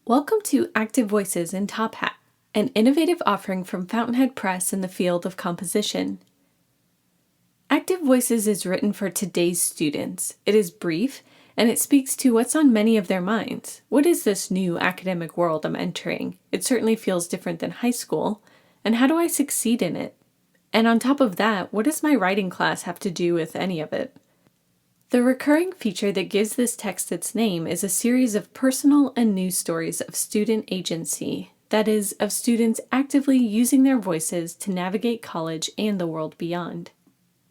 Welcome to Active Voices in Top Hat, an innovative offering from Fountainhead Press in the field of composition. Active Voices is written for today's students. It is brief, and it speaks to what's on many of their minds. What is this new academic world I'm entering? It certainly feels different than high school, and how do I succeed in it? And on top of that, what does my writing class have to do with any of it? The recurring feature that gives this text its name is a series of personal and news stories of student agency, that is, of students actively using their voices to navigate college and the world beyond.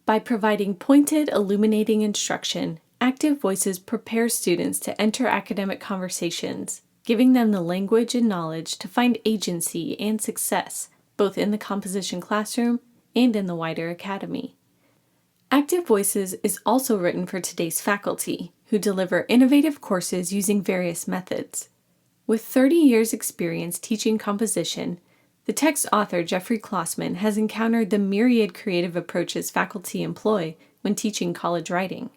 By providing pointed, illuminating instruction, Active Voices prepare students to enter academic conversations, giving them the language and knowledge to find agency and success, both in the composition classroom and in the wider academy. Active Voices is also written for today's faculty, who deliver innovative courses using various methods. With 30 years' experience teaching composition, the text author Jeffrey Klossman has encountered the myriad creative approaches faculty employ when teaching college writing.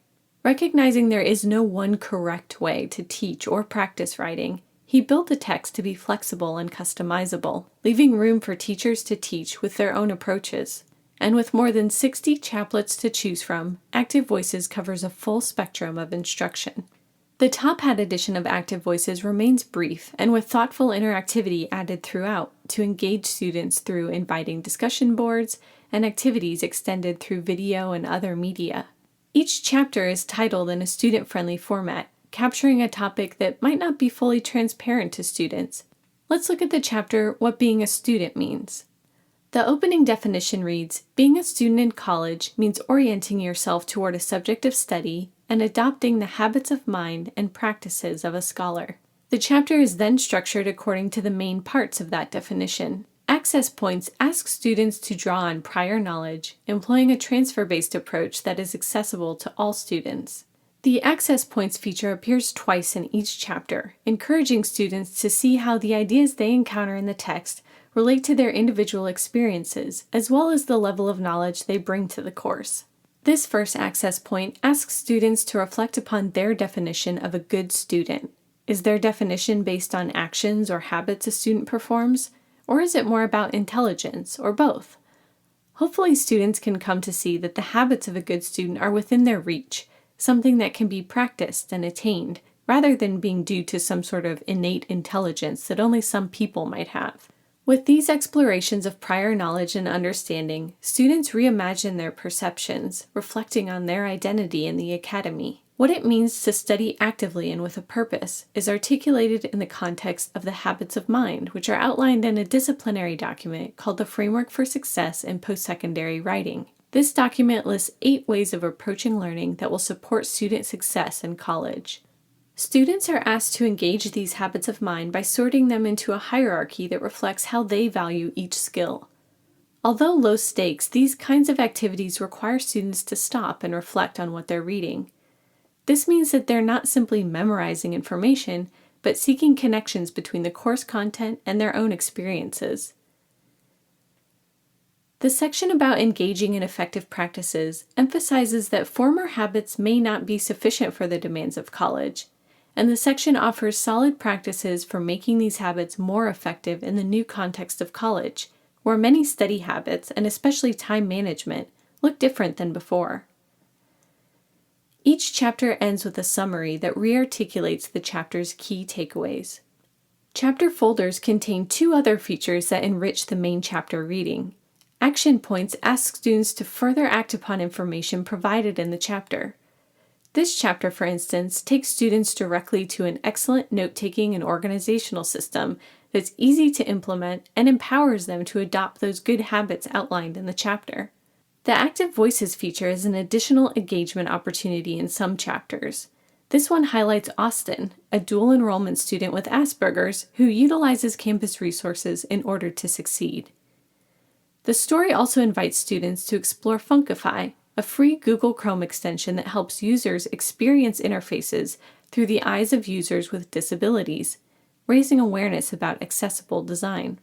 Recognizing there is no one correct way to teach or practice writing, he built the text to be flexible and customizable, leaving room for teachers to teach with their own approaches. And with more than 60 chaplets to choose from, Active Voices covers a full spectrum of instruction. The Top Hat edition of Active Voices remains brief and with thoughtful interactivity added throughout to engage students through inviting discussion boards and activities extended through video and other media. Each chapter is titled in a student-friendly format, capturing a topic that might not be fully transparent to students. Let's look at the chapter What Being a Student Means. The opening definition reads, being a student in college means orienting yourself toward a subject of study and adopting the habits of mind and practices of a scholar. The chapter is then structured according to the main parts of that definition. Access points ask students to draw on prior knowledge, employing a transfer-based approach that is accessible to all students. The Access Points feature appears twice in each chapter, encouraging students to see how the ideas they encounter in the text relate to their individual experiences, as well as the level of knowledge they bring to the course. This first access point asks students to reflect upon their definition of a good student. Is their definition based on actions or habits a student performs, or is it more about intelligence, or both? Hopefully students can come to see that the habits of a good student are within their reach, something that can be practiced and attained, rather than being due to some sort of innate intelligence that only some people might have. With these explorations of prior knowledge and understanding, students reimagine their perceptions, reflecting on their identity in the academy. What it means to study actively and with a purpose is articulated in the context of the habits of mind, which are outlined in a disciplinary document called the Framework for Success in Post-Secondary Writing. This document lists 8 ways of approaching learning that will support student success in college. Students are asked to engage these habits of mind by sorting them into a hierarchy that reflects how they value each skill. Although low stakes, these kinds of activities require students to stop and reflect on what they're reading. This means that they're not simply memorizing information, but seeking connections between the course content and their own experiences. The section about engaging in effective practices emphasizes that former habits may not be sufficient for the demands of college, and the section offers solid practices for making these habits more effective in the new context of college, where many study habits, and especially time management, look different than before. Each chapter ends with a summary that rearticulates the chapter's key takeaways. Chapter folders contain 2 other features that enrich the main chapter reading. Action points ask students to further act upon information provided in the chapter. This chapter, for instance, takes students directly to an excellent note-taking and organizational system that's easy to implement and empowers them to adopt those good habits outlined in the chapter. The Active Voices feature is an additional engagement opportunity in some chapters. This one highlights Austin, a dual enrollment student with Asperger's who utilizes campus resources in order to succeed. The story also invites students to explore Funkify, a free Google Chrome extension that helps users experience interfaces through the eyes of users with disabilities, raising awareness about accessible design.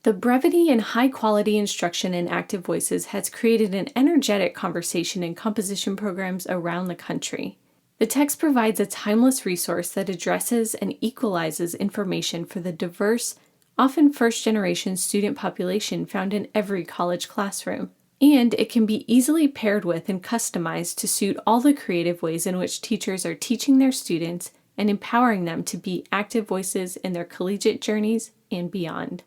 The brevity and high-quality instruction in Active Voices has created an energetic conversation in composition programs around the country. The text provides a timeless resource that addresses and equalizes information for the diverse, often first-generation student population found in every college classroom. And it can be easily paired with and customized to suit all the creative ways in which teachers are teaching their students and empowering them to be active voices in their collegiate journeys and beyond.